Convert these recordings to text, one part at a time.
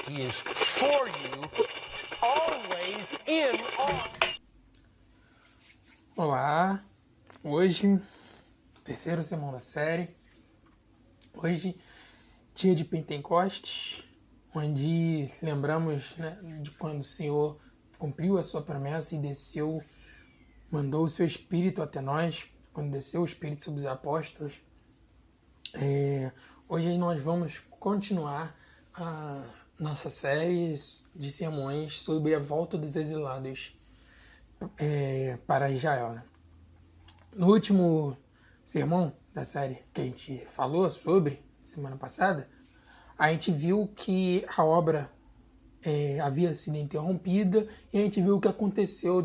He is for you, always in all. Olá, hoje, terceiro sermão da série, hoje, dia de Pentecostes, onde lembramos, né, de quando o Senhor cumpriu a sua promessa e desceu, mandou o seu Espírito até nós, quando desceu o Espírito sobre os apóstolos. Hoje nós vamos continuar a nossa série de sermões sobre a volta dos exilados para Israel, né? No último sermão da série que a gente falou sobre, semana passada, a gente viu que a obra havia sido interrompida e a gente viu o que aconteceu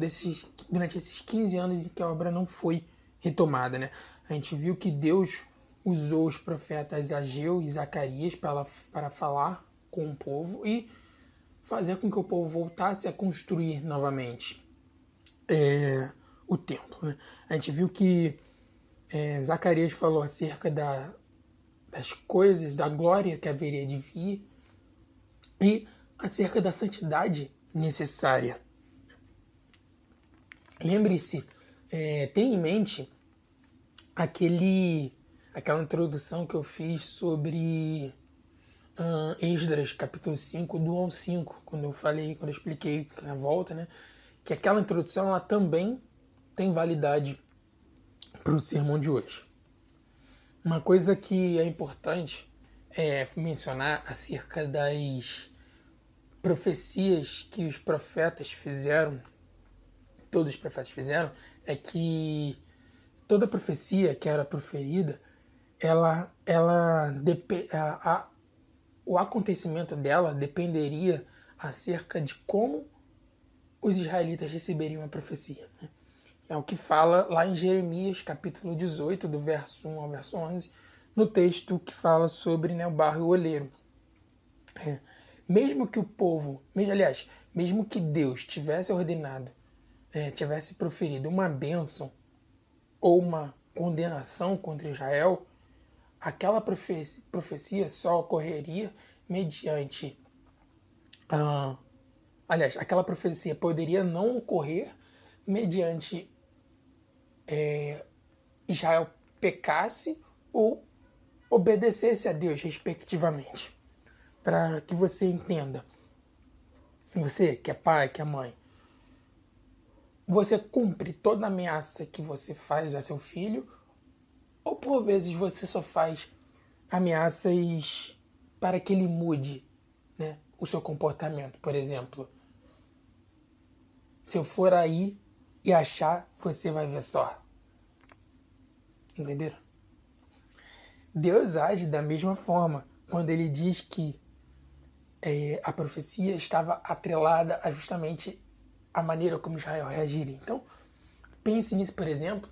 durante esses 15 anos em que a obra não foi retomada, né? A gente viu que Deus usou os profetas Ageu e Zacarias para falar com o povo e fazer com que o povo voltasse a construir novamente o templo, né? A gente viu que Zacarias falou acerca das coisas, da glória que haveria de vir e acerca da santidade necessária. Lembre-se, tenha em mente aquela introdução que eu fiz sobre Esdras, capítulo 5, do 1 ao 5, quando eu expliquei a volta, né? Que aquela introdução ela também tem validade para o sermão de hoje. Uma coisa que é importante mencionar acerca das profecias que os profetas fizeram, todos os profetas fizeram, é que toda profecia que era proferida, o acontecimento dela dependeria acerca de como os israelitas receberiam a profecia, né? É o que fala lá em Jeremias, capítulo 18, do verso 1 ao verso 11, no texto que fala sobre, né, o barro e o oleiro. Mesmo que o povo, mesmo que Deus tivesse ordenado, tivesse proferido uma bênção ou uma condenação contra Israel, aquela profecia só ocorreria mediante... aquela profecia poderia não ocorrer mediante Israel pecasse ou obedecesse a Deus, respectivamente. Para que você entenda, você que é pai, que é mãe, você cumpre toda ameaça que você faz a seu filho, ou por vezes você só faz ameaças para que ele mude, né, o seu comportamento. Por exemplo, se eu for aí e achar, você vai ver só. Entenderam? Deus age da mesma forma quando ele diz que a profecia estava atrelada a justamente a maneira como Israel reagiria. Então, pense nisso, por exemplo,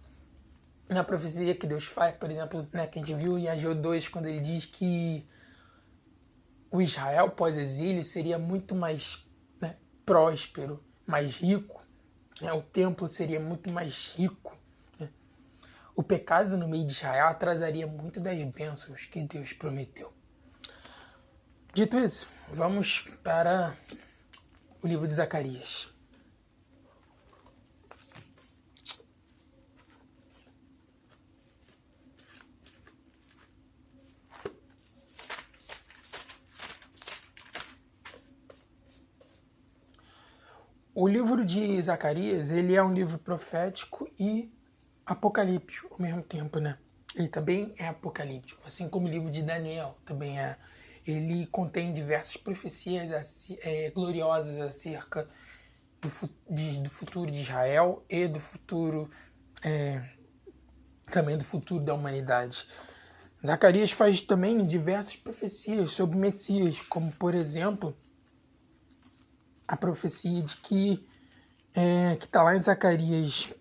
na profecia que Deus faz, por exemplo, né, que a gente viu em Ageu 2, quando ele diz que o Israel pós-exílio seria muito mais, né, próspero, mais rico, né, o templo seria muito mais rico. Né? O pecado no meio de Israel atrasaria muito das bênçãos que Deus prometeu. Dito isso, vamos para o livro de Zacarias. O livro de Zacarias, ele é um livro profético e apocalíptico ao mesmo tempo, né? Ele também é apocalíptico, assim como o livro de Daniel também é. Ele contém diversas profecias gloriosas acerca do futuro de Israel e do futuro, também do futuro da humanidade. Zacarias faz também diversas profecias sobre o Messias, como, por exemplo, a profecia de que está lá em Zacarias,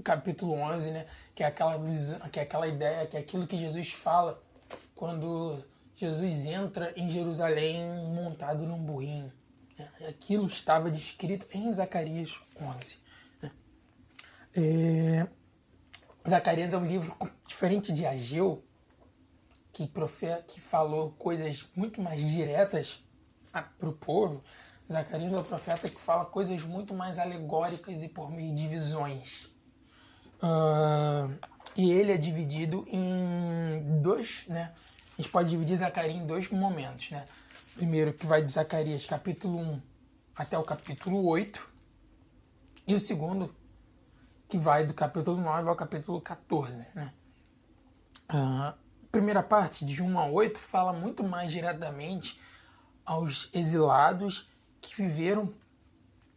capítulo 11, né? Que é aquela ideia, que é aquilo que Jesus fala quando Jesus entra em Jerusalém montado num burrinho. Né? Aquilo estava descrito em Zacarias 11. Né? Zacarias é um livro diferente de Ageu, que falou coisas muito mais diretas para o povo, Zacarias é o profeta que fala coisas muito mais alegóricas e por meio de visões. E ele é dividido em dois, né? A gente pode dividir Zacarias em dois momentos, né? Primeiro, que vai de Zacarias capítulo 1 até o capítulo 8. E o segundo, que vai do capítulo 9 ao capítulo 14, né? Primeira parte, de 1 a 8, fala muito mais diretamente aos exilados que viveram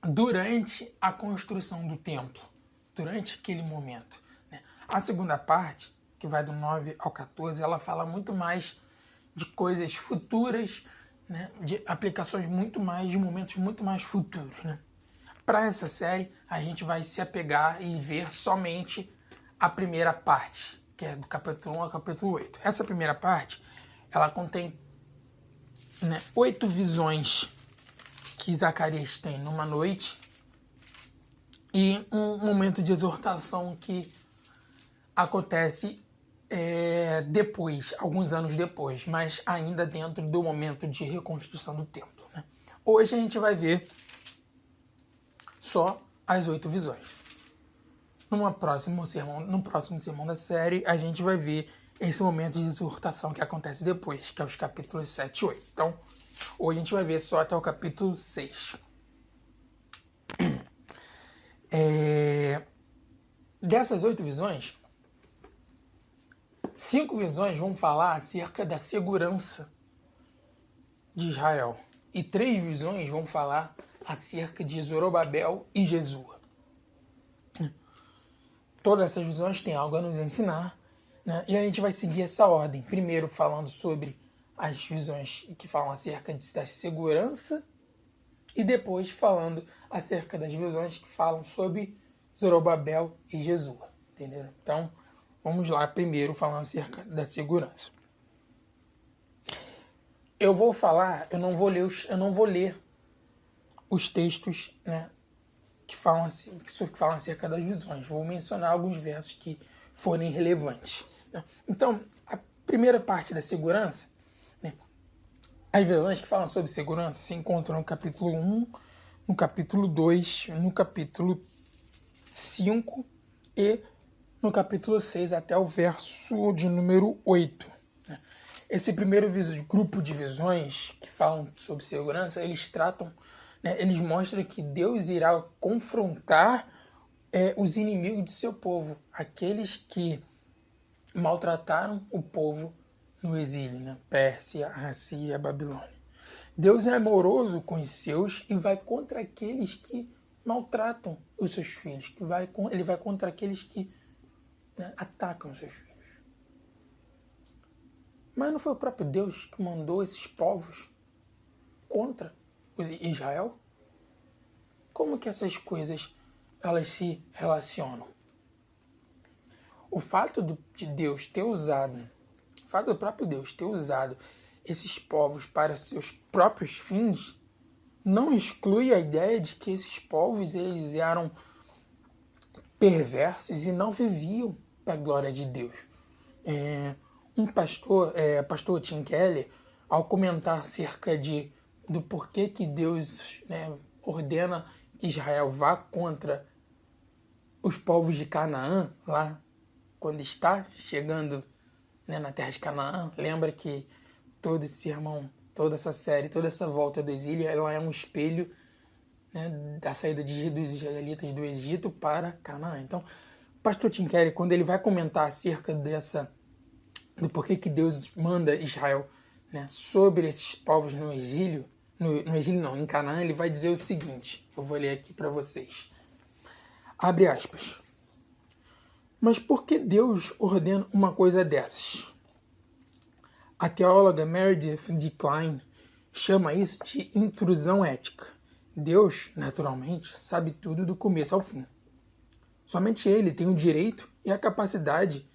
durante a construção do templo, durante aquele momento, né? A segunda parte, que vai do 9 ao 14, ela fala muito mais de coisas futuras, né? De aplicações muito mais, de momentos muito mais futuros, né? Para essa série, a gente vai se apegar e ver somente a primeira parte, que é do capítulo 1 ao capítulo 8. Essa primeira parte, ela contém, né, 8 visões que Zacarias tem numa noite e um momento de exortação que acontece depois, alguns anos depois, mas ainda dentro do momento de reconstrução do templo, né? Hoje a gente vai ver só as 8 visões. No próximo sermão da série, a gente vai ver esse momento de exortação que acontece depois, que é os capítulos 7 e 8. Então, hoje a gente vai ver só até o capítulo 6. Dessas 8 visões, 5 visões vão falar acerca da segurança de Israel. E 3 visões vão falar acerca de Zorobabel e Jesua. Todas essas visões têm algo a nos ensinar, né? E a gente vai seguir essa ordem. Primeiro falando sobre as visões que falam acerca da segurança e depois falando acerca das visões que falam sobre Zorobabel e Jesua. Entendeu? Então, vamos lá primeiro falando acerca da segurança. Eu não vou ler os textos, né, que falam acerca das visões. Vou mencionar alguns versos que forem relevantes, né? Então, a primeira parte da segurança, né, as visões que falam sobre segurança se encontram no capítulo 1, no capítulo 2, no capítulo 5 e no capítulo 6 até o verso de número 8. Né? Esse primeiro grupo de visões que falam sobre segurança, eles tratam, né, eles mostram que Deus irá confrontar os inimigos de seu povo, aqueles que maltrataram o povo no exílio, né? Pérsia, a Síria, a Babilônia. Deus é amoroso com os seus e vai contra aqueles que maltratam os seus filhos, ele vai contra aqueles que, né, atacam os seus filhos. Mas não foi o próprio Deus que mandou esses povos contra Israel? Como que essas coisas elas se relacionam? O fato do próprio Deus ter usado esses povos para seus próprios fins não exclui a ideia de que esses povos eles eram perversos e não viviam para a glória de Deus. Pastor Tim Keller, ao comentar acerca do porquê que Deus, né, ordena que Israel vá contra os povos de Canaã, lá quando está chegando, né, na terra de Canaã, lembra que todo esse sermão, toda essa série, toda essa volta do exílio, ela é um espelho, né, da saída dos israelitas do Egito para Canaã. Então, o pastor Tim Keller, quando ele vai comentar acerca do porquê que Deus manda Israel, né, sobre esses povos no exílio, em Canaã, ele vai dizer o seguinte, eu vou ler aqui para vocês. Abre aspas. Mas por que Deus ordena uma coisa dessas? A teóloga Meredith D. Klein chama isso de intrusão ética. Deus, naturalmente, sabe tudo do começo ao fim. Somente Ele tem o direito e a capacidade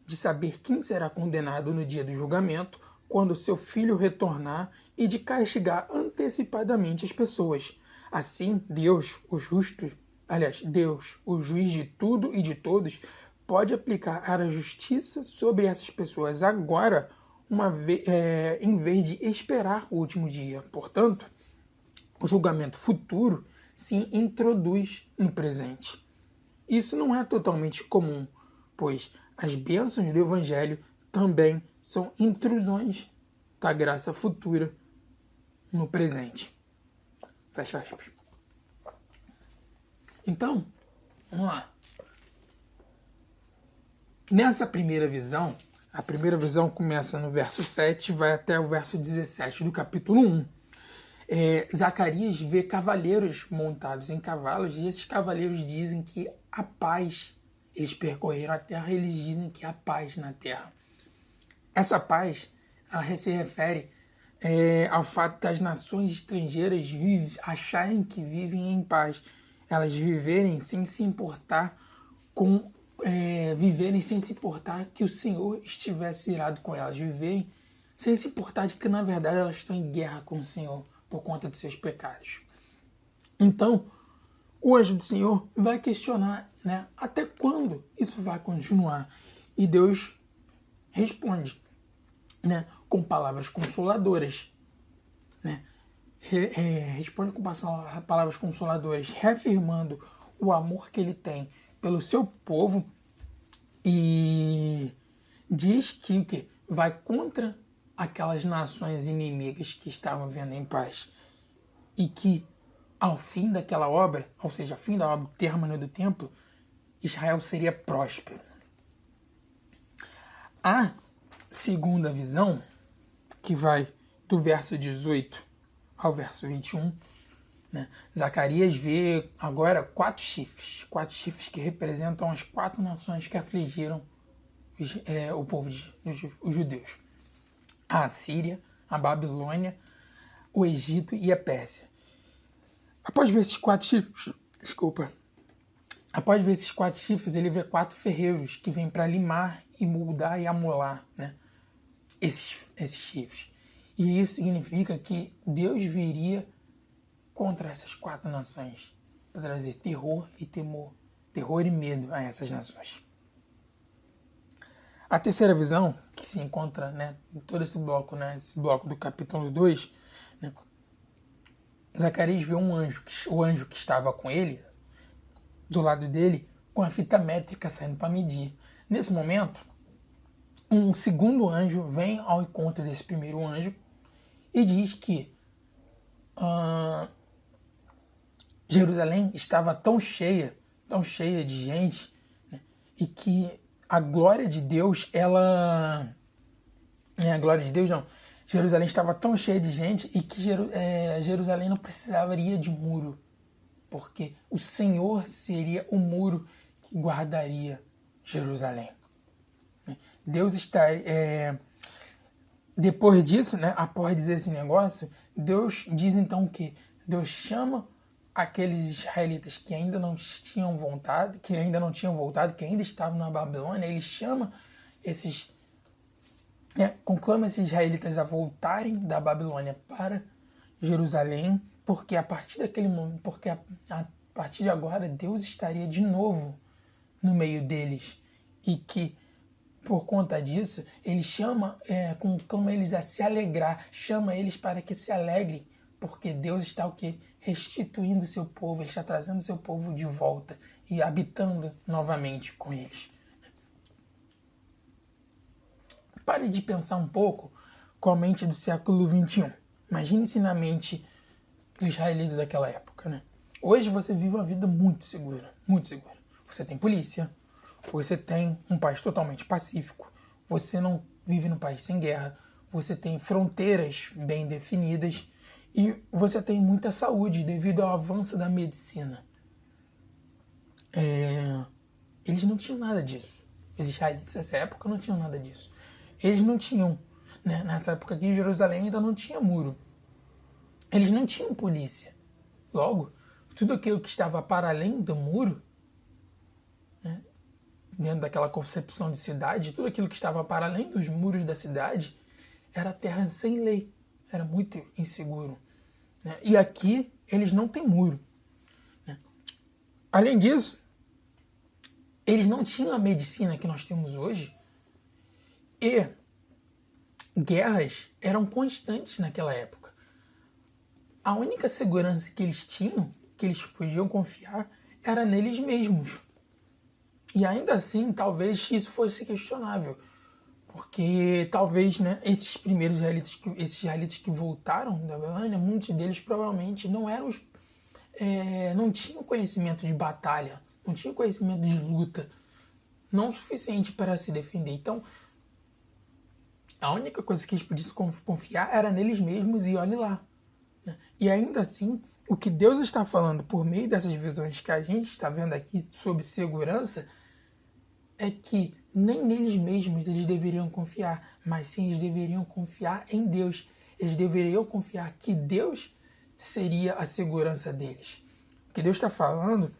de saber quem será condenado no dia do julgamento, quando seu filho retornar, e de castigar antecipadamente as pessoas. Assim, Deus, o juiz de tudo e de todos, pode aplicar a justiça sobre essas pessoas agora em vez de esperar o último dia. Portanto, o julgamento futuro se introduz no presente. Isso não é totalmente comum, pois as bênçãos do Evangelho também são intrusões da graça futura no presente. Fecha aspas. Então, vamos lá. Nessa primeira visão, a primeira visão começa no verso 7 e vai até o verso 17 do capítulo 1. Zacarias vê cavaleiros montados em cavalos e esses cavaleiros dizem que há paz. Eles percorreram a terra e eles dizem que há paz na terra. Essa paz, ela se refere ao fato das nações estrangeiras acharem que vivem em paz. Elas viverem sem se importar que o Senhor estivesse irado com elas, viverem sem se importar de que na verdade elas estão em guerra com o Senhor por conta de seus pecados. Então, o anjo do Senhor vai questionar, né, até quando isso vai continuar? E Deus responde, né, com palavras consoladoras, né? Responde com palavras consoladoras, reafirmando o amor que ele tem pelo seu povo e diz que vai contra aquelas nações inimigas que estavam vivendo em paz e que ao fim daquela obra, ou seja, ao fim da obra, término do templo, Israel seria próspero. A segunda visão, que vai do verso 18 ao verso 21, né? Zacarias vê agora 4 chifres que representam as 4 nações que afligiram o povo, os judeus. A Assíria, a Babilônia, o Egito e a Pérsia. Após ver esses 4 chifres, ele vê 4 ferreiros que vêm para limar e moldar e amolar, né, esses chifres. E isso significa que Deus viria contra essas 4 nações para trazer terror e temor, terror e medo a essas nações. A terceira visão, que se encontra, né, em todo esse bloco, né, esse bloco do capítulo 2, né, Zacarias vê o anjo que estava com ele, do lado dele, com a fita métrica saindo para medir. Nesse momento, um segundo anjo vem ao encontro desse primeiro anjo e diz que Jerusalém estava tão cheia de gente, né, e que a glória de Deus, Jerusalém estava tão cheia de gente e que Jerusalém não precisaria de muro, porque o Senhor seria o muro que guardaria Jerusalém. Deus estaria... depois disso, né, após dizer esse negócio, Deus diz então que Deus chama aqueles israelitas que ainda não tinham voltado, que ainda estavam na Babilônia, ele chama conclama esses israelitas a voltarem da Babilônia para Jerusalém, porque a partir daquele momento, porque a partir de agora Deus estaria de novo no meio deles e que por conta disso ele conclama eles a se alegrar, chama eles para que se alegrem, porque Deus está restituindo o seu povo, ele está trazendo o seu povo de volta e habitando novamente com eles. Pare de pensar um pouco com a mente do século XXI. Imagine-se na mente dos israelitas daquela época, né? Hoje você vive uma vida muito segura, muito segura. Você tem polícia, você tem um país totalmente pacífico, você não vive num país sem guerra, você tem fronteiras bem definidas e você tem muita saúde devido ao avanço da medicina. Eles não tinham nada disso. Os israelitas nessa época não tinham nada disso. Eles não tinham, né, nessa época aqui em Jerusalém ainda não tinha muro. Eles não tinham polícia. Logo, tudo aquilo que estava para além do muro, né, dentro daquela concepção de cidade, tudo aquilo que estava para além dos muros da cidade era terra sem lei. Era muito inseguro, né? E aqui eles não têm muro, né? Além disso, eles não tinham a medicina que nós temos hoje e guerras eram constantes naquela época. A única segurança que eles tinham, que eles podiam confiar, era neles mesmos. E ainda assim, talvez isso fosse questionável. Porque talvez, né, esses primeiros israelitas que voltaram da Babilônia, muitos deles provavelmente não eram não tinham conhecimento de batalha, não tinham conhecimento de luta, não o suficiente para se defender. Então, a única coisa que eles podiam confiar era neles mesmos e olhe lá. Né? E ainda assim, o que Deus está falando por meio dessas visões que a gente está vendo aqui sobre segurança é que nem neles mesmos eles deveriam confiar, mas sim eles deveriam confiar em Deus. Eles deveriam confiar que Deus seria a segurança deles. O que Deus está falando,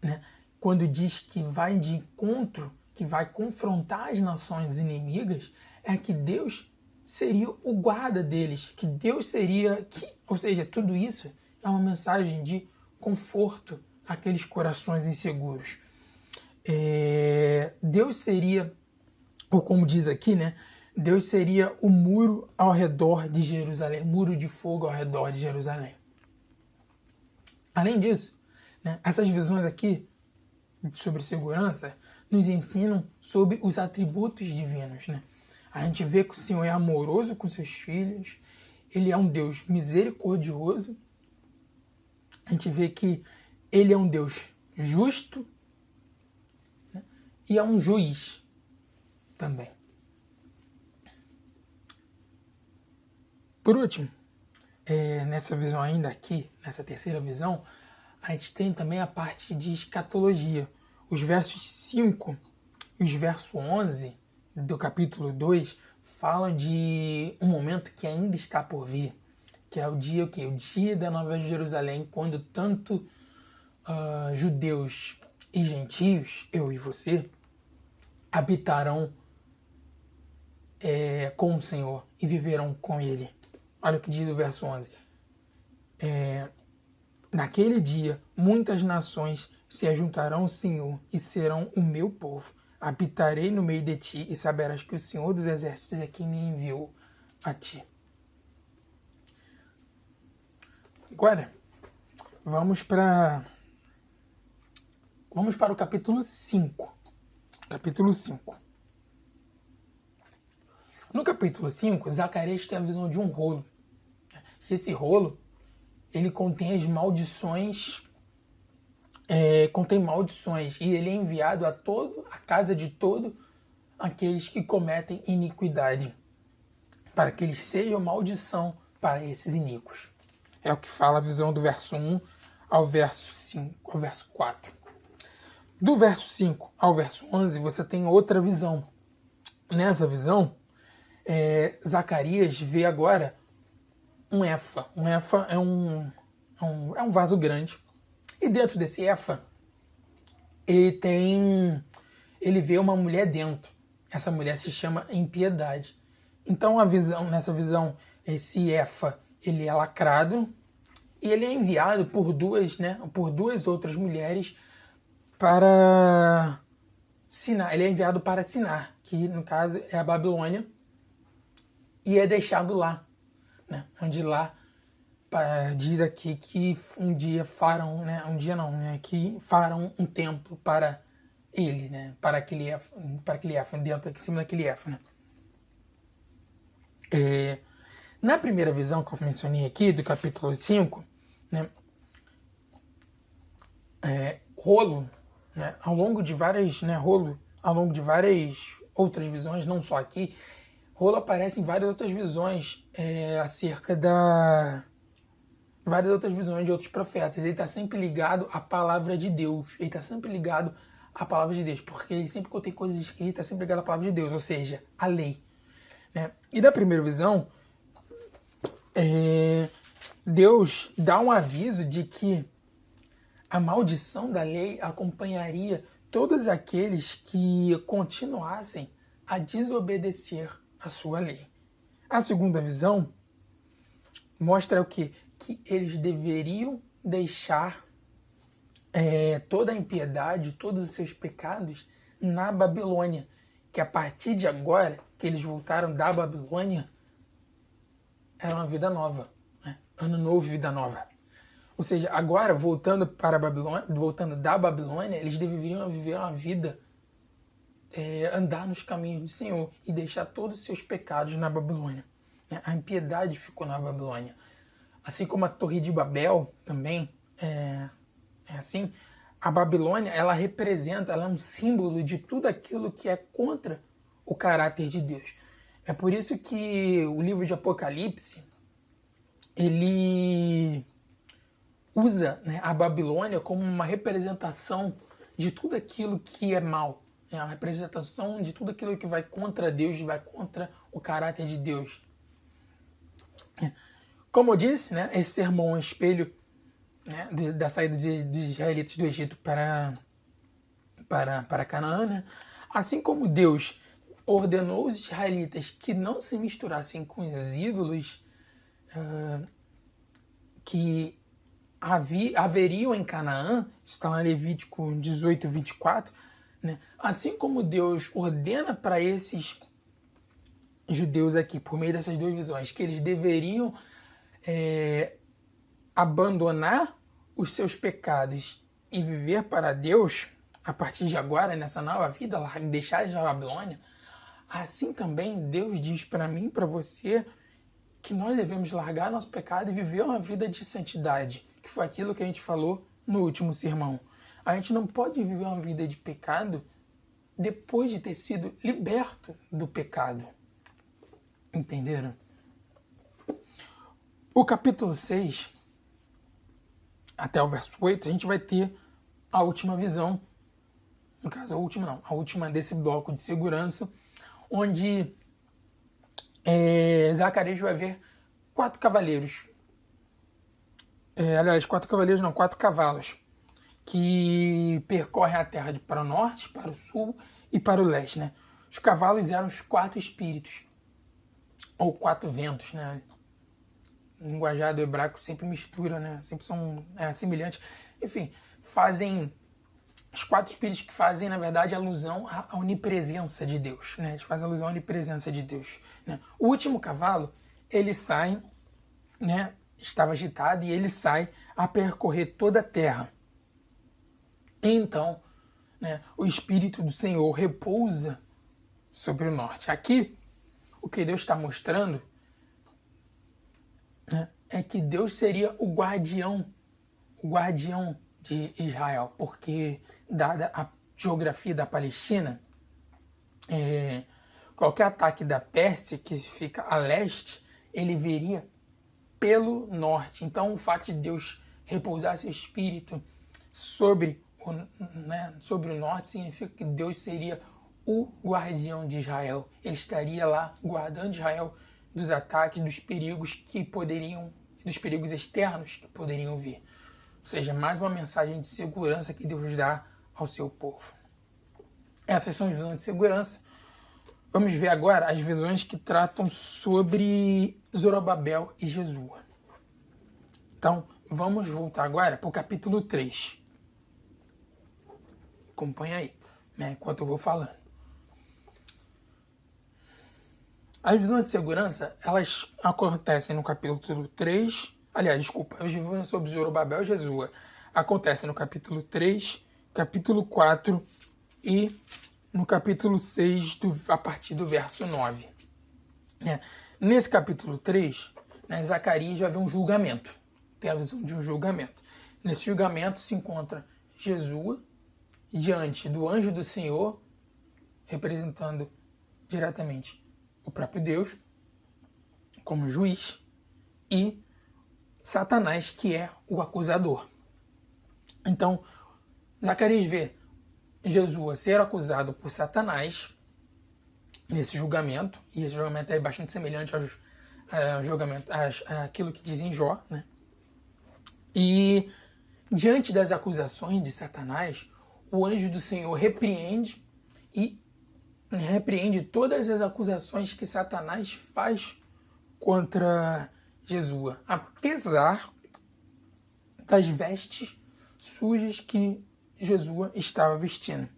né, quando diz que vai de encontro, que vai confrontar as nações inimigas, é que Deus seria o guarda deles, que Deus seria... ou seja, tudo isso é uma mensagem de conforto àqueles corações inseguros. Deus seria, ou como diz aqui, né? Deus seria o muro ao redor de Jerusalém, muro de fogo ao redor de Jerusalém. Além disso, né, essas visões aqui sobre segurança nos ensinam sobre os atributos divinos, né? A gente vê que o Senhor é amoroso com seus filhos, Ele é um Deus misericordioso, a gente vê que Ele é um Deus justo, né? E é um juiz também. Por último, nessa visão ainda aqui, nessa terceira visão, a gente tem também a parte de escatologia. Os versos 5 e os versos 11 do capítulo 2 falam de um momento que ainda está por vir, que é o dia o quê? O dia da Nova Jerusalém, quando tanto judeus e gentios, eu e você, habitarão com o Senhor e viverão com Ele. Olha o que diz o verso 11. Naquele dia, muitas nações se ajuntarão ao Senhor e serão o meu povo. Habitarei no meio de ti e saberás que o Senhor dos Exércitos é quem me enviou a ti. Agora, vamos para o capítulo 5. Capítulo 5. No capítulo 5, Zacarias tem a visão de um rolo. Esse rolo, ele contém as maldições, e ele é enviado a casa de todo aqueles que cometem iniquidade, para que eles sejam maldição para esses iníquos. É o que fala a visão do verso 1 ao verso 5, ao verso 4. Do verso 5 ao verso 11, você tem outra visão. Nessa visão, Zacarias vê agora um efa. Um efa é um vaso grande. E dentro desse efa, ele vê uma mulher dentro. Essa mulher se chama Impiedade. Então nessa visão, esse efa, ele é lacrado e ele é enviado por duas outras mulheres para Sinar. Ele é enviado para Sinar, que no caso é a Babilônia, e é deixado lá, né? Onde lá diz aqui que um dia farão, né? Um dia não, né? Que farão um templo para ele, né? Para aquele efa, dentro aqui em cima daquele efa, né? Na primeira visão que eu mencionei aqui, do capítulo 5, né? Rolo, né? Ao longo de várias outras visões, não só aqui, rolo aparece em várias outras visões várias outras visões de outros profetas. Ele está sempre ligado à palavra de Deus. Ele está sempre ligado à palavra de Deus, porque ele sempre contém coisas escritas, está sempre ligado à palavra de Deus, ou seja, à lei. Né? E da primeira visão, Deus dá um aviso de que a maldição da lei acompanharia todos aqueles que continuassem a desobedecer a sua lei. A segunda visão mostra o quê? Que eles deveriam deixar toda a impiedade, todos os seus pecados na Babilônia, que a partir de agora que eles voltaram da Babilônia era uma vida nova, né? Ano novo, vida nova. Ou seja, agora, voltando da Babilônia, eles deveriam viver uma vida, andar nos caminhos do Senhor e deixar todos os seus pecados na Babilônia. A impiedade ficou na Babilônia. Assim como a Torre de Babel também é assim, a Babilônia, ela é um símbolo de tudo aquilo que é contra o caráter de Deus. É por isso que o livro de Apocalipse, ele usa, né, a Babilônia como uma representação de tudo aquilo que é mal. Uma representação de tudo aquilo que vai contra Deus, vai contra o caráter de Deus. Como eu disse, né, esse sermão é um espelho, né, da saída dos israelitas do Egito para Canaã. Né? Assim como Deus ordenou os israelitas que não se misturassem com os ídolos que haveriam em Canaã, está lá em Levítico 18, 24, né? Assim como Deus ordena para esses judeus aqui, por meio dessas duas visões, que eles deveriam abandonar os seus pecados e viver para Deus, a partir de agora, nessa nova vida, deixar de Babilônia, assim também Deus diz para mim e para você que nós devemos largar nosso pecado e viver uma vida de santidade, que foi aquilo que a gente falou no último sermão. A gente não pode viver uma vida de pecado depois de ter sido liberto do pecado. Entenderam? O capítulo 6, até o verso 8, a gente vai ter a última visão. No caso, a última desse bloco de segurança, onde Zacarias vai ver 4 cavaleiros. 4 cavalos, que percorrem a terra para o norte, para o sul e para o leste. Né? Os cavalos eram os 4 espíritos, ou 4 ventos, né? O linguajar do hebraico sempre mistura, né? Sempre são semelhantes. Enfim, fazem os 4 espíritos que fazem, na verdade, alusão à onipresença de Deus. Né? Eles fazem alusão à onipresença de Deus. Né? O último cavalo, ele sai, né? Estava agitado e ele sai a percorrer toda a terra. E então, né, o Espírito do Senhor repousa sobre o norte. Aqui, o que Deus está mostrando, né, é que Deus seria o guardião de Israel, porque, dada a geografia da Palestina, qualquer ataque da Pérsia, que fica a leste, ele viria pelo norte. Então, o fato de Deus repousar seu espírito sobre o norte significa que Deus seria o guardião de Israel. Ele estaria lá guardando Israel dos ataques, dos perigos externos que poderiam vir. Ou seja, mais uma mensagem de segurança que Deus dá ao seu povo. Essas são as visões de segurança. Vamos ver agora as visões que tratam sobre Zorobabel e Jesua. Então, vamos voltar agora para o capítulo 3. Acompanha aí, né, enquanto eu vou falando. As visões de segurança, elas acontecem no capítulo 3. Aliás, desculpa, as visões sobre Zorobabel e Jesua acontecem no capítulo 3, capítulo 4 e no capítulo 6, a partir do verso 9. Nesse capítulo 3, né, Zacarias vai ver um julgamento. Tem a visão de um julgamento. Nesse julgamento se encontra Jesua diante do anjo do Senhor, representando diretamente o próprio Deus, como juiz, e Satanás, que é o acusador. Então, Zacarias vê Jesua ser acusado por Satanás nesse julgamento, e esse julgamento é bastante semelhante ao julgamento, àquilo que diz em Jó, né? E diante das acusações de Satanás, o anjo do Senhor repreende todas as acusações que Satanás faz contra Jesua, apesar das vestes sujas que Jesua estava vestindo.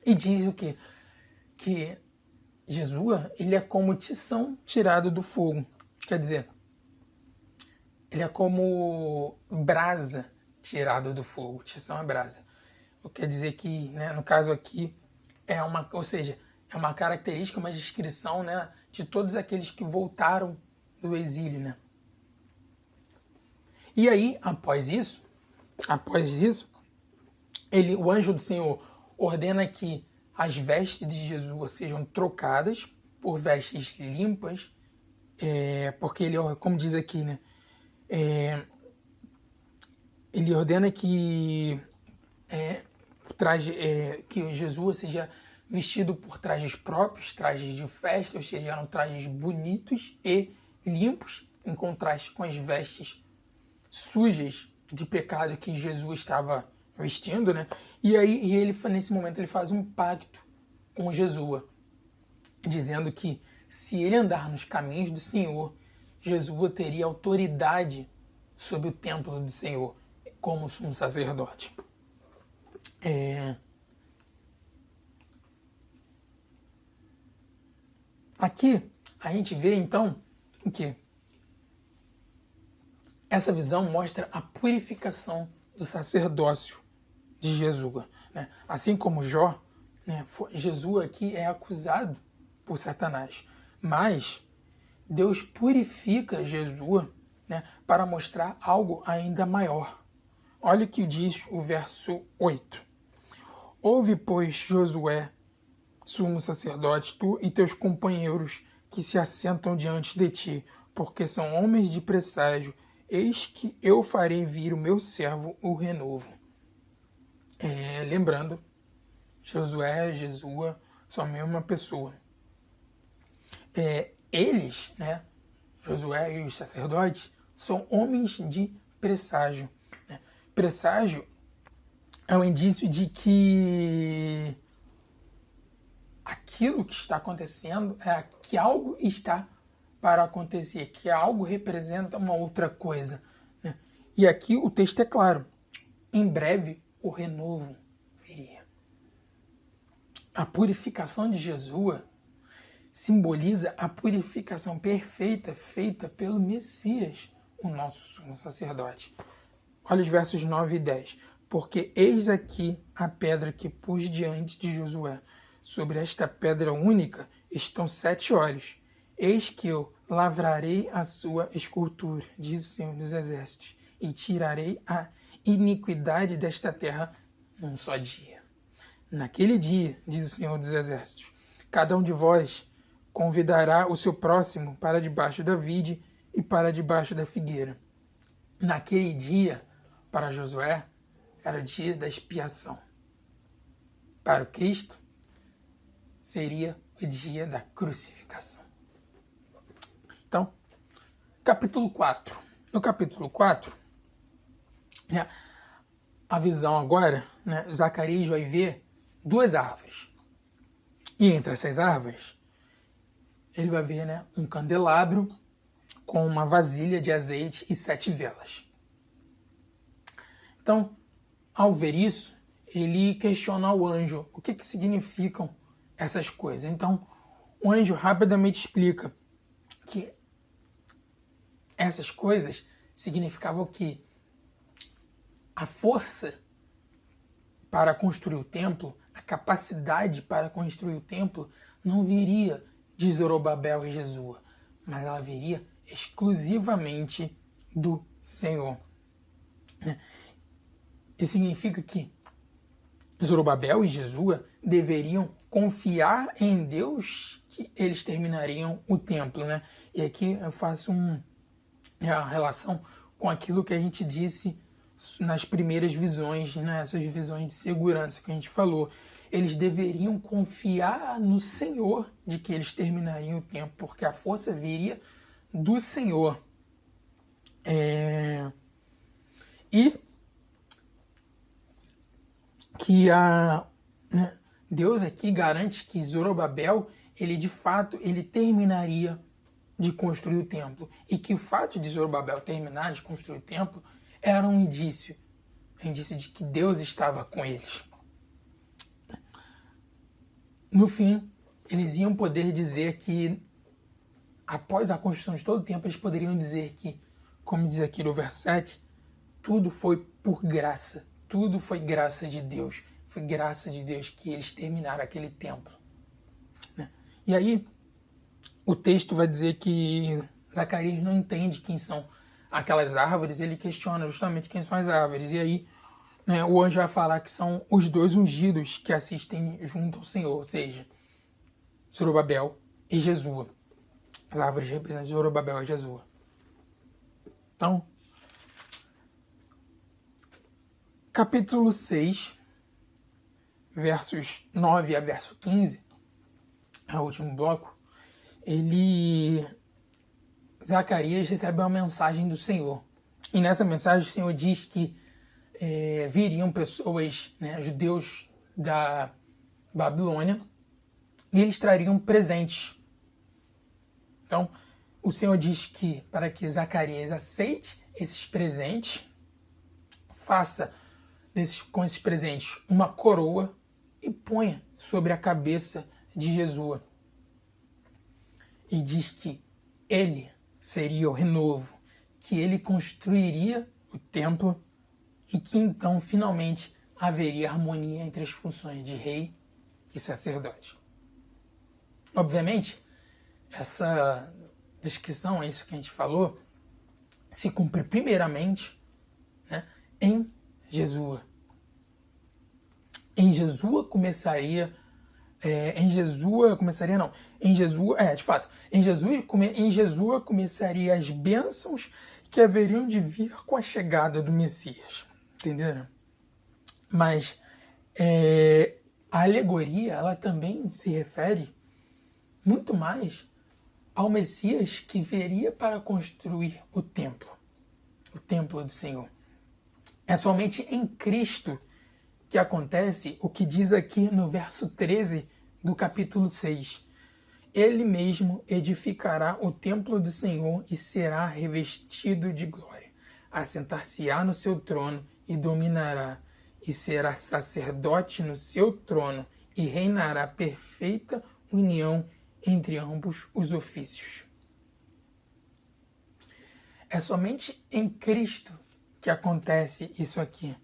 E diz o quê? Que Jesua, ele é como tição tirado do fogo. Quer dizer, ele é como brasa tirada do fogo. Tição é brasa. Quer dizer que, né, no caso aqui, ou seja, é uma característica, uma descrição, né, de todos aqueles que voltaram do exílio, né? E aí, após isso, o anjo do Senhor ordena que as vestes de Jesus sejam trocadas por vestes limpas, porque ele, como diz aqui, né, ele ordena que que Jesus seja vestido por trajes próprios, trajes de festa, ou seja, eram trajes bonitos e limpos, em contraste com as vestes sujas de pecado que Jesus estava vestindo, né? E aí ele, nesse momento, ele faz um pacto com Jesus, dizendo que se ele andar nos caminhos do Senhor, Jesus teria autoridade sobre o templo do Senhor, como sumo sacerdote. Aqui a gente vê então que essa visão mostra a purificação do sacerdócio de Jesus, né? Assim como Jó, né, Jesus aqui é acusado por Satanás, mas Deus purifica Jesus, né, para mostrar algo ainda maior. Olha o que diz o verso 8. Ouve, pois, Josué, sumo sacerdote, tu e teus companheiros que se assentam diante de ti, porque são homens de presságio, eis que eu farei vir o meu servo, o renovo. Lembrando, Josué e Jesua são a mesma pessoa. Eles, né, Josué e os sacerdotes, são homens de presságio. Né? Presságio é um indício de que aquilo que está acontecendo é que algo está para acontecer, que algo representa uma outra coisa. Né? E aqui o texto é claro. Em breve o renovo viria. A purificação de Jesus simboliza a purificação perfeita feita pelo Messias, o nosso sumo sacerdote. Olha os versos 9 e 10. Porque eis aqui a pedra que pus diante de Josué. Sobre esta pedra única estão 7 olhos. Eis que eu lavrarei a sua escultura, diz o Senhor dos Exércitos, e tirarei a iniquidade desta terra num só dia. Naquele dia, diz o Senhor dos Exércitos, cada um de vós convidará o seu próximo para debaixo da vide e para debaixo da figueira. Naquele dia, para Josué, era o dia da expiação. Para o Cristo, seria o dia da crucificação. Então, capítulo 4. No capítulo 4, né, a visão agora, né, Zacarias vai ver 2 árvores. E entre essas árvores, ele vai ver, né, um candelabro com uma vasilha de azeite e 7 velas. Então, ao ver isso, ele questiona o anjo o que significam essas coisas. Então, o anjo rapidamente explica que essas coisas significavam que a força para construir o templo, a capacidade para construir o templo, não viria de Zorobabel e Jesua, mas ela viria exclusivamente do Senhor. Isso significa que Zorobabel e Jesua deveriam confiar em Deus que eles terminariam o templo, né? E aqui eu faço a relação com aquilo que a gente disse nas primeiras visões, nessas visões de segurança que a gente falou. Eles deveriam confiar no Senhor de que eles terminariam o templo, porque a força viria do Senhor. E que Deus aqui garante que Zorobabel, ele terminaria de construir o templo. E que o fato de Zorobabel terminar de construir o templo era um indício de que Deus estava com eles. No fim, eles iam poder dizer que, após a construção de todo o templo, eles poderiam dizer que, como diz aqui no verso 7, tudo foi por graça, tudo foi graça de Deus, foi graça de Deus que eles terminaram aquele templo. Né? E aí, o texto vai dizer que Zacarias não entende quem são aquelas árvores, ele questiona justamente quem são as árvores. E aí, né, o anjo vai falar que são os dois ungidos que assistem junto ao Senhor, ou seja, Zorobabel e Jesua. As árvores representam Zorobabel e Jesua. Então, capítulo 6, versos 9 a verso 15, é o último bloco, Zacarias recebe uma mensagem do Senhor. E nessa mensagem o Senhor diz que viriam pessoas, né, judeus da Babilônia, e eles trariam presentes. Então, o Senhor diz que para que Zacarias aceite esses presentes, faça com esses presentes uma coroa e ponha sobre a cabeça de Jesua. E diz que ele seria o renovo, que ele construiria o templo e que então finalmente haveria harmonia entre as funções de rei e sacerdote. Obviamente, essa descrição, é isso que a gente falou, se cumpre primeiramente, né, em Jesua. Em Jesua começaria as bênçãos que haveriam de vir com a chegada do Messias. Entenderam? Mas a alegoria, ela também se refere muito mais ao Messias que viria para construir o templo do Senhor. É somente em Cristo que acontece o que diz aqui no verso 13 do capítulo 6. Ele mesmo edificará o templo do Senhor e será revestido de glória. Assentar-se-á no seu trono e dominará, e será sacerdote no seu trono e reinará perfeita união entre ambos os ofícios. É somente em Cristo que acontece isso aqui.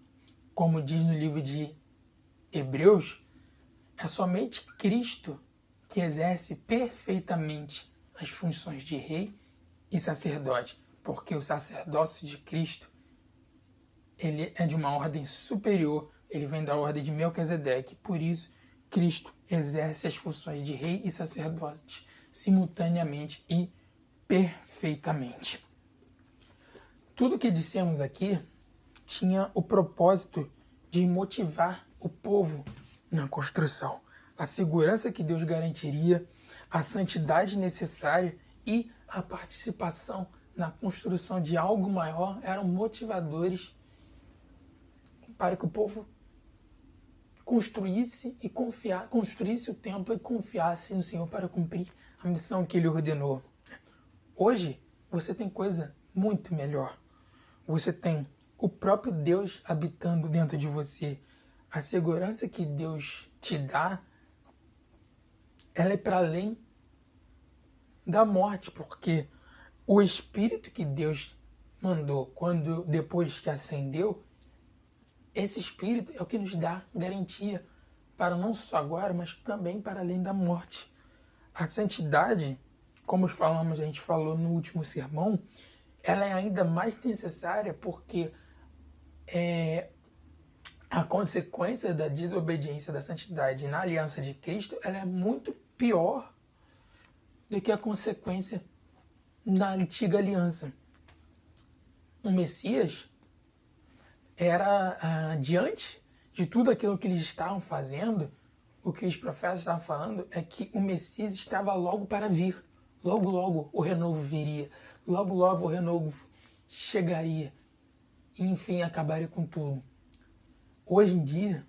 Como diz no livro de Hebreus, é somente Cristo que exerce perfeitamente as funções de rei e sacerdote, porque o sacerdócio de Cristo ele é de uma ordem superior, ele vem da ordem de Melquisedeque, por isso Cristo exerce as funções de rei e sacerdote simultaneamente e perfeitamente. Tudo que dissemos aqui tinha o propósito de motivar o povo na construção. A segurança que Deus garantiria, a santidade necessária e a participação na construção de algo maior eram motivadores para que o povo construísse o templo e confiasse no Senhor para cumprir a missão que Ele ordenou. Hoje, você tem coisa muito melhor. Você tem o próprio Deus habitando dentro de você. A segurança que Deus te dá, ela é para além da morte, porque o Espírito que Deus mandou depois que ascendeu, esse Espírito é o que nos dá garantia para não só agora, mas também para além da morte. A santidade, como a gente falou no último sermão, ela é ainda mais necessária porque a consequência da desobediência da santidade na aliança de Cristo, ela é muito pior do que a consequência na antiga aliança. O Messias era, diante de tudo aquilo que eles estavam fazendo, o que os profetas estavam falando é que o Messias estava logo para vir. Logo, logo o renovo viria. Logo, logo o renovo chegaria. E, enfim, acabaria com tudo. Hoje em dia,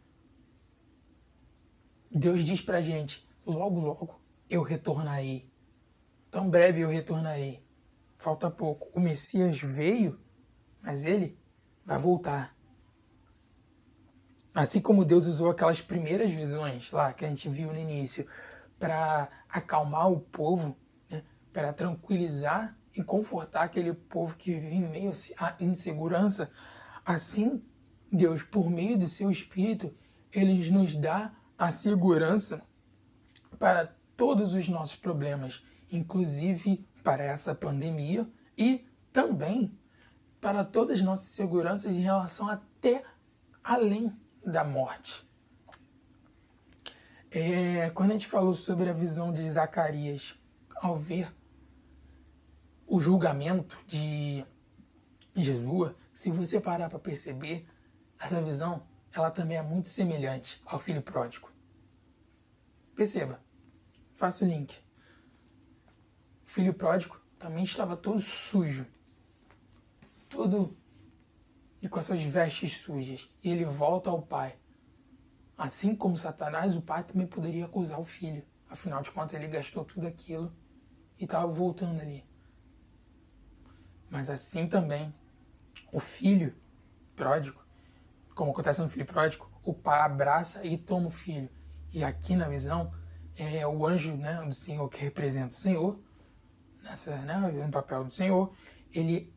Deus diz pra gente, logo, logo eu retornarei. Tão breve eu retornarei. Falta pouco. O Messias veio, mas ele vai voltar. Assim como Deus usou aquelas primeiras visões lá que a gente viu no início para acalmar o povo, né, para tranquilizar e confortar aquele povo que vive em meio à insegurança. Assim, Deus, por meio do seu Espírito, ele nos dá a segurança para todos os nossos problemas, inclusive para essa pandemia e também para todas as nossas seguranças em relação até além da morte. Quando a gente falou sobre a visão de Zacarias ao ver o julgamento de Jesus, se você parar para perceber, essa visão ela também é muito semelhante ao filho pródigo. Perceba, faça o link. O filho pródigo também estava todo sujo, todo e com as suas vestes sujas, e ele volta ao pai. Assim como Satanás, o pai também poderia acusar o filho. Afinal de contas, ele gastou tudo aquilo e estava voltando ali. Mas assim também, o filho pródigo, como acontece no filho pródigo, o pai abraça e toma o filho. E aqui na visão, é o anjo, né, do Senhor que representa o Senhor, no papel do Senhor, ele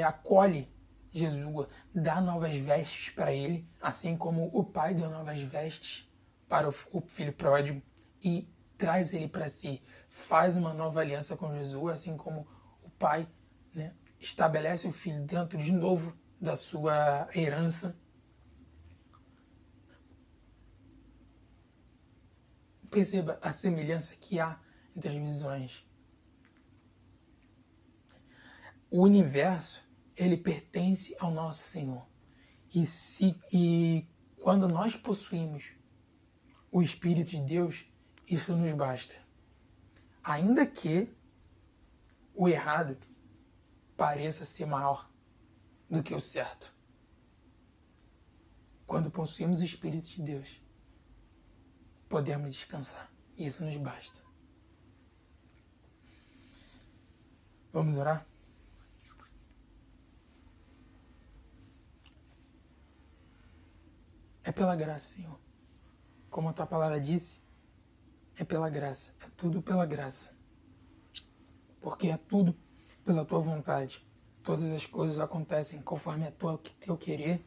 acolhe Jesus, dá novas vestes para ele, assim como o pai deu novas vestes para o filho pródigo e traz ele para si, faz uma nova aliança com Jesus, assim como o pai, né, estabelece o filho dentro de novo da sua herança. Perceba a semelhança que há entre as visões. O universo, ele pertence ao nosso Senhor. E quando nós possuímos o Espírito de Deus, isso nos basta. Ainda que o errado pareça ser maior do que o certo. Quando possuímos o Espírito de Deus, podemos descansar. Isso nos basta. Vamos orar? É pela graça, Senhor. Como a tua palavra disse, é pela graça. É tudo pela graça. Porque é tudo pela tua vontade. Todas as coisas acontecem conforme a teu querer.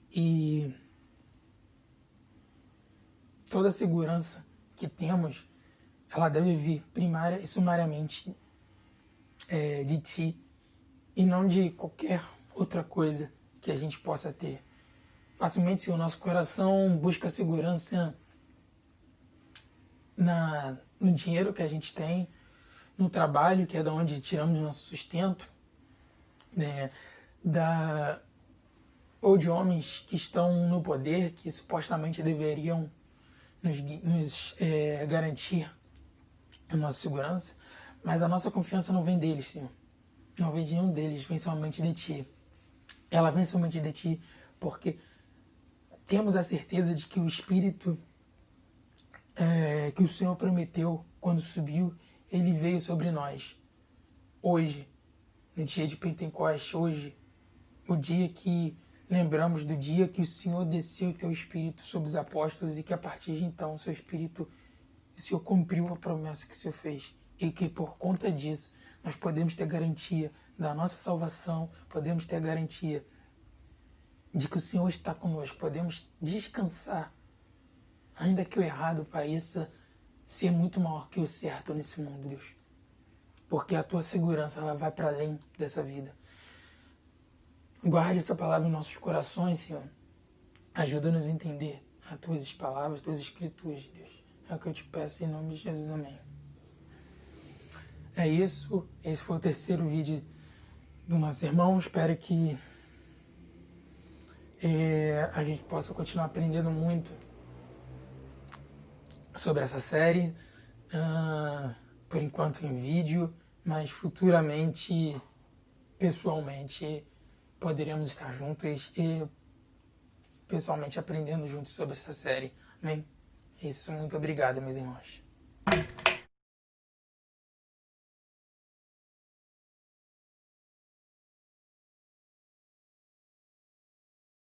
E toda a segurança que temos, ela deve vir primária e sumariamente de ti e não de qualquer outra coisa que a gente possa ter. Facilmente, se o nosso coração busca segurança no dinheiro que a gente tem, no trabalho, que é de onde tiramos nosso sustento, né, ou de homens que estão no poder, que supostamente deveriam nos garantir a nossa segurança, mas a nossa confiança não vem deles, Senhor. Não vem de nenhum deles, vem somente de Ti. Ela vem somente de Ti porque temos a certeza de que o Espírito que o Senhor prometeu quando subiu, ele veio sobre nós. Hoje, no dia de Pentecostes, hoje, o dia que lembramos do dia que o Senhor desceu o teu Espírito sobre os apóstolos e que a partir de então o Senhor cumpriu a promessa que o Senhor fez. E que por conta disso nós podemos ter garantia da nossa salvação, podemos ter garantia de que o Senhor está conosco, podemos descansar, ainda que o errado pareça ser muito maior que o certo nesse mundo, Deus. Porque a tua segurança ela vai para além dessa vida. Guarde essa palavra em nossos corações, Senhor. Ajuda-nos a entender as tuas palavras, as tuas escrituras, Deus. É o que eu te peço em nome de Jesus, amém. É isso. Esse foi o terceiro vídeo do nosso irmão. Espero que a gente possa continuar aprendendo muito sobre essa série. Por enquanto em vídeo, mas futuramente, pessoalmente, poderemos estar juntos e pessoalmente aprendendo juntos sobre essa série. Amém? É isso. Muito obrigado, meus irmãos.